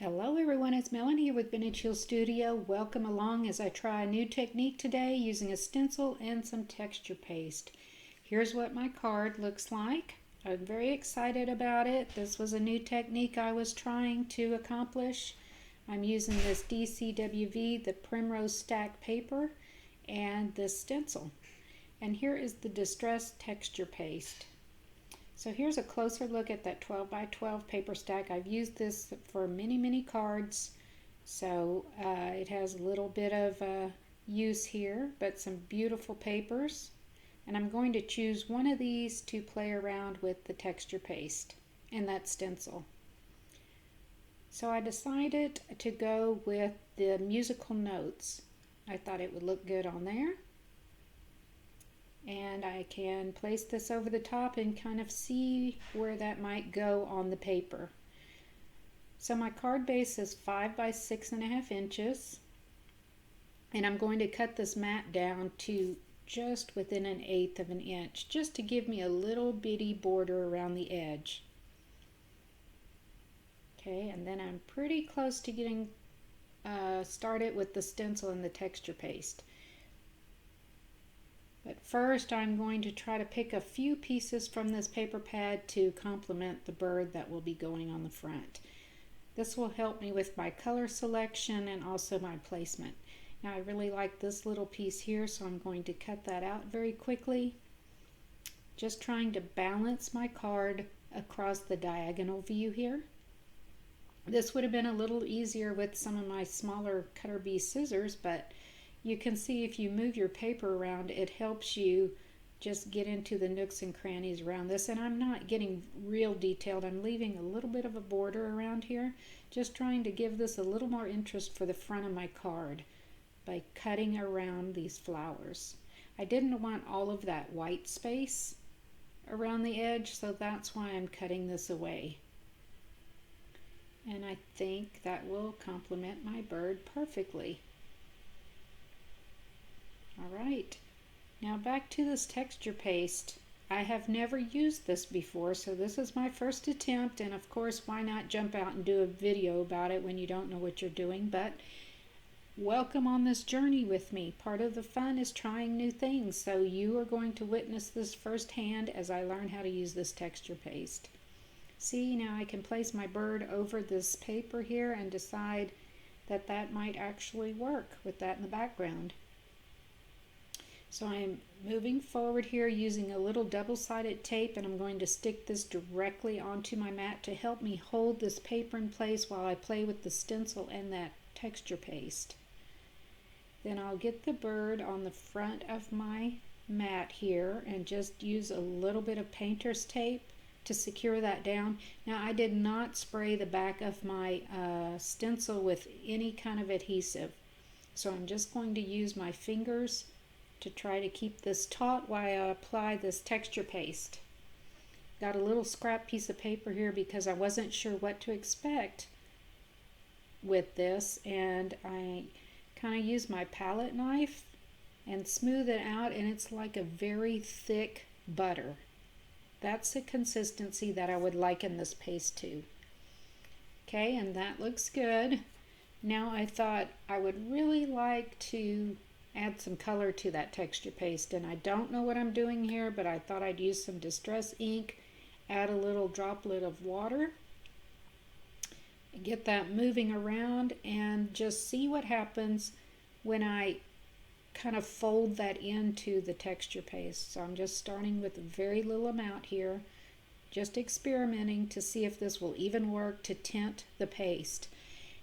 Hello everyone, it's Melanie here with Vintage Hill Studio. Welcome along as I try a new technique today using a stencil and some texture paste. Here's what my card looks like. I'm very excited about it. This was a new technique I was trying to accomplish. I'm using this DCWV, the Primrose Stack paper, and this stencil. And here is the distressed texture paste. So here's a closer look at that 12 by 12 paper stack. I've used this for many cards, so it has a little bit of use here, but some beautiful papers. And I'm going to choose one of these to play around with the texture paste and that stencil. So I decided to go with the musical notes. I thought it would look good on there. And I can place this over the top and kind of see where that might go on the paper. So my card base is 5 by 6.5 inches, and I'm going to cut this mat down to just within 1/8 of an inch, just to give me a little bitty border around the edge. Okay, and then I'm pretty close to getting started with the stencil and the texture paste. But first I'm going to try to pick a few pieces from this paper pad to complement the bird that will be going on the front. This will help me with my color selection and also my placement. Now I really like this little piece here, so I'm going to cut that out very quickly. Just trying to balance my card across the diagonal view here. This would have been a little easier with some of my smaller cutter bee scissors, but you can see if you move your paper around, it helps you just get into the nooks and crannies around this. And I'm not getting real detailed. I'm leaving a little bit of a border around here, just trying to give this a little more interest for the front of my card by cutting around these flowers. I didn't want all of that white space around the edge, so that's why I'm cutting this away. And I think that will complement my bird perfectly. Alright, now back to this texture paste. I have never used this before, so this is my first attempt, and of course why not jump out and do a video about it when you don't know what you're doing. But welcome on this journey with me. Part of the fun is trying new things, so you are going to witness this firsthand as I learn how to use this texture paste. See, now I can place my bird over this paper here and decide that that might actually work with that in the background. So I'm moving forward here using a little double-sided tape, and I'm going to stick this directly onto my mat to help me hold this paper in place while I play with the stencil and that texture paste. Then I'll get the bird on the front of my mat here and just use a little bit of painter's tape to secure that down. Now I did not spray the back of my stencil with any kind of adhesive, so I'm just going to use my fingers to try to keep this taut while I apply this texture paste. Got a little scrap piece of paper here because I wasn't sure what to expect with this, and I kind of use my palette knife and smooth it out, and it's like a very thick butter. That's the consistency that I would liken this paste to. Okay, and that looks good. Now I thought I would really like to add some color to that texture paste, and I don't know what I'm doing here, but I thought I'd use some distress ink, add a little droplet of water, get that moving around, and just see what happens when I kind of fold that into the texture paste. So I'm just starting with a very little amount here, just experimenting to see if this will even work to tint the paste.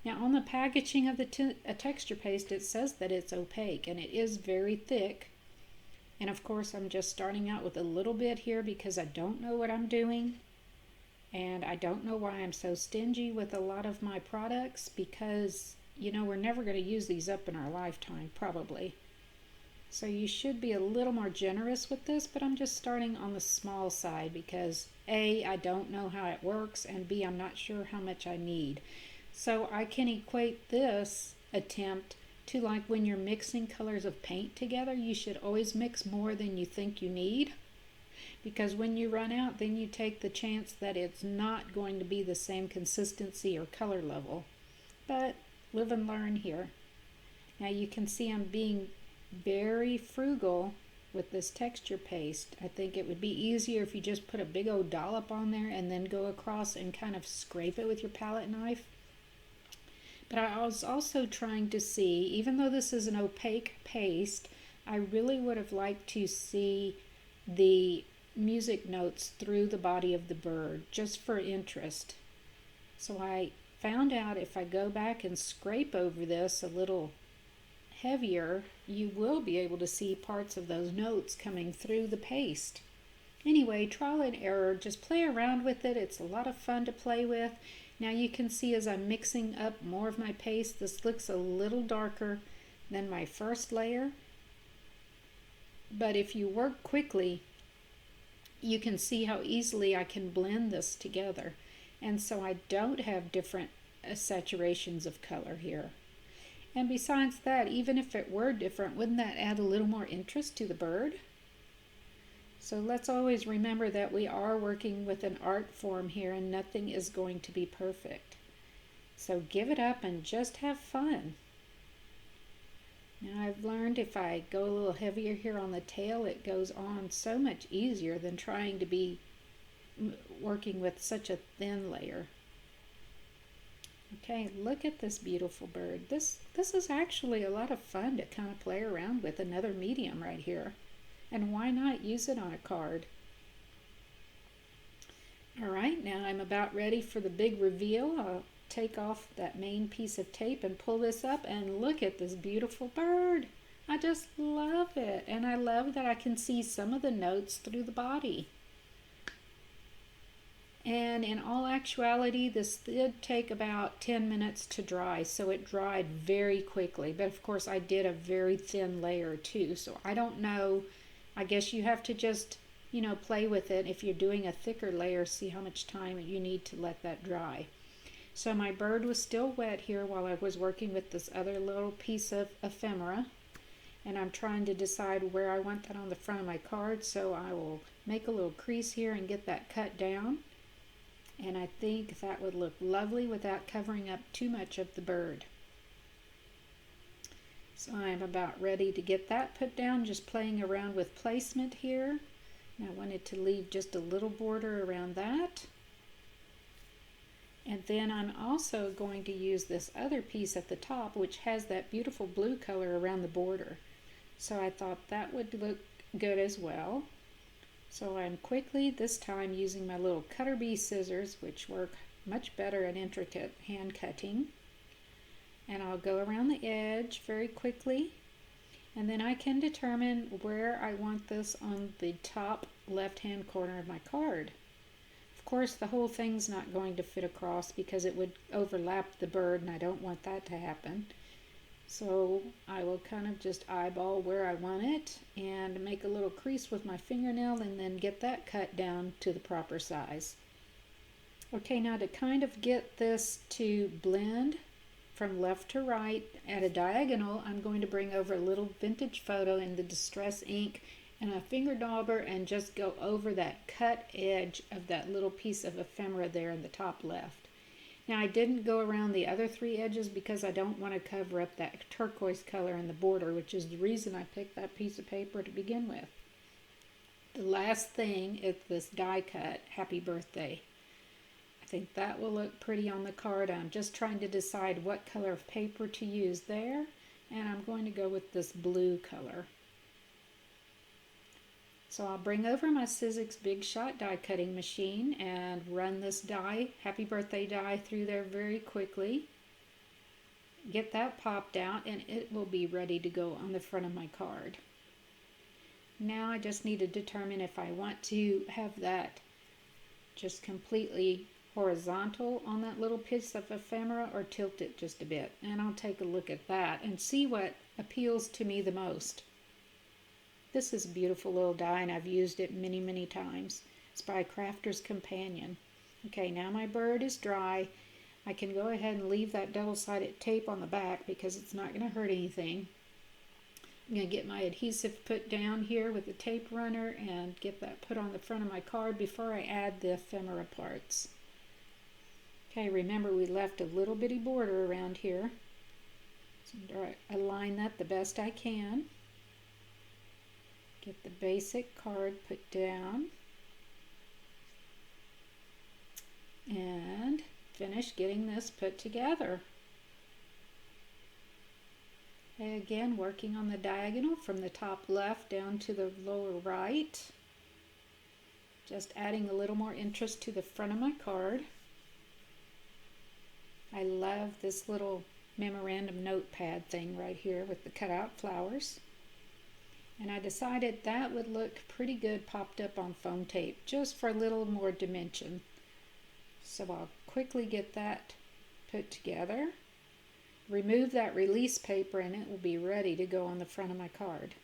Now on the packaging of the texture paste, it says that it's opaque, and it is very thick. And of course I'm just starting out with a little bit here because I don't know what I'm doing, and I don't know why I'm so stingy with a lot of my products, because you know we're never going to use these up in our lifetime probably. So you should be a little more generous with this, but I'm just starting on the small side because A, I don't know how it works, and B, I'm not sure how much I need. So I can equate this attempt to like when you're mixing colors of paint together, you should always mix more than you think you need, because when you run out, then you take the chance that it's not going to be the same consistency or color level. but live and learn here. Now you can see I'm being very frugal with this texture paste. I think it would be easier if you just put a big old dollop on there and then go across and kind of scrape it with your palette knife. But I was also trying to see, even though this is an opaque paste, I really would have liked to see the music notes through the body of the bird, just for interest. So I found out if I go back and scrape over this a little heavier, you will be able to see parts of those notes coming through the paste. Anyway, trial and error, just play around with it. It's a lot of fun to play with. Now you can see as I'm mixing up more of my paste, this looks a little darker than my first layer. But if you work quickly, you can see how easily I can blend this together. And so I don't have different saturations of color here. And besides that, even if it were different, wouldn't that add a little more interest to the bird? So let's always remember that we are working with an art form here and nothing is going to be perfect. So give it up and just have fun. Now I've learned if I go a little heavier here on the tail, it goes on so much easier than trying to be working with such a thin layer. Okay, look at this beautiful bird. This is actually a lot of fun to kind of play around with another medium right here. And why not use it on a card? All right, now I'm about ready for the big reveal. I'll take off that main piece of tape and pull this up and look at this beautiful bird. I just love it. And I love that I can see some of the notes through the body. And in all actuality, this did take about 10 minutes to dry, so it dried very quickly. But of course, I did a very thin layer too, so I don't know. I guess you have to just, play with it. If you're doing a thicker layer, see how much time you need to let that dry. So my bird was still wet here while I was working with this other little piece of ephemera. And I'm trying to decide where I want that on the front of my card, so I will make a little crease here and get that cut down. And I think that would look lovely without covering up too much of the bird. So I'm about ready to get that put down, just playing around with placement here. And I wanted to leave just a little border around that. And then I'm also going to use this other piece at the top, which has that beautiful blue color around the border. So I thought that would look good as well. So I'm quickly, this time, using my little cutter bee scissors, which work much better at intricate hand cutting. And I'll go around the edge very quickly. And then I can determine where I want this on the top left-hand corner of my card. Of course, the whole thing's not going to fit across because it would overlap the bird, and I don't want that to happen. So I will kind of just eyeball where I want it and make a little crease with my fingernail and then get that cut down to the proper size. Okay, now to kind of get this to blend from left to right at a diagonal, I'm going to bring over a little vintage photo in the distress ink and a finger dauber and just go over that cut edge of that little piece of ephemera there in the top left. Now I didn't go around the other three edges because I don't want to cover up that turquoise color in the border, which is the reason I picked that piece of paper to begin with. The last thing is this die cut, Happy Birthday. I think that will look pretty on the card. I'm just trying to decide what color of paper to use there, and I'm going to go with this blue color. So I'll bring over my Sizzix Big Shot die cutting machine and run this die, Happy Birthday die, through there very quickly. Get that popped out and it will be ready to go on the front of my card. Now I just need to determine if I want to have that just completely horizontal on that little piece of ephemera or tilt it just a bit. And I'll take a look at that and see what appeals to me the most. This is a beautiful little die and I've used it many, many times. It's by Crafter's Companion. Okay, now my bird is dry. I can go ahead and leave that double-sided tape on the back because it's not going to hurt anything. I'm going to get my adhesive put down here with the tape runner and get that put on the front of my card before I add the ephemera parts. Okay, remember we left a little bitty border around here. So align that the best I can. Get the basic card put down. And finish getting this put together. Okay, again, working on the diagonal from the top left down to the lower right. Just adding a little more interest to the front of my card. I love this little memorandum notepad thing right here with the cutout flowers. And I decided that would look pretty good popped up on foam tape, just for a little more dimension. So I'll quickly get that put together. Remove that release paper and it will be ready to go on the front of my card.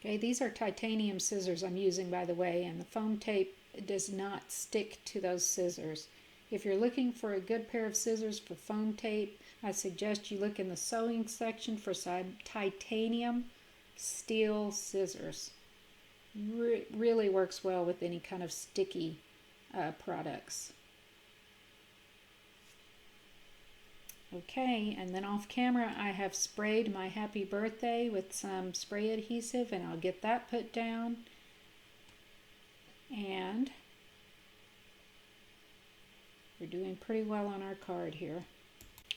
Okay, these are titanium scissors I'm using, by the way, and the foam tape does not stick to those scissors. If you're looking for a good pair of scissors for foam tape, I suggest you look in the sewing section for some titanium steel scissors. Really works well with any kind of sticky products. Okay, and then off camera I have sprayed my happy birthday with some spray adhesive, and I'll get that put down. And we're doing pretty well on our card here.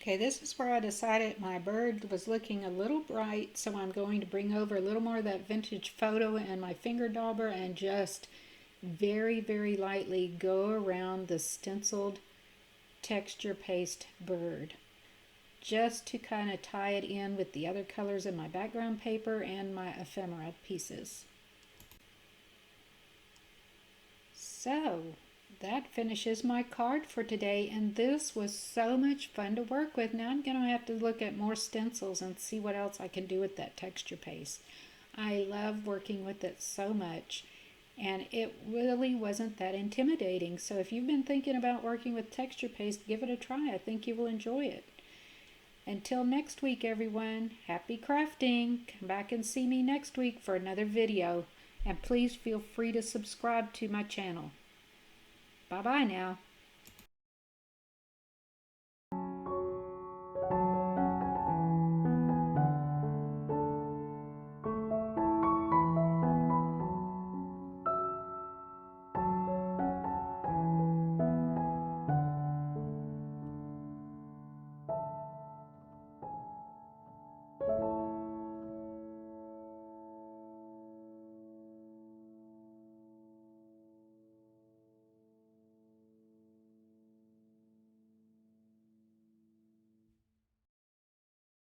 Okay, this is where I decided my bird was looking a little bright, so I'm going to bring over a little more of that vintage photo and my finger dauber and just very, very lightly go around the stenciled texture paste bird, just to kind of tie it in with the other colors in my background paper and my ephemera pieces. So that finishes my card for today, and this was so much fun to work with. Now I'm going to have to look at more stencils and see what else I can do with that texture paste. I love working with it so much, and it really wasn't that intimidating. So if you've been thinking about working with texture paste, give it a try. I think you will enjoy it. Until next week, everyone, happy crafting. Come back and see me next week for another video. And please feel free to subscribe to my channel. Bye-bye now.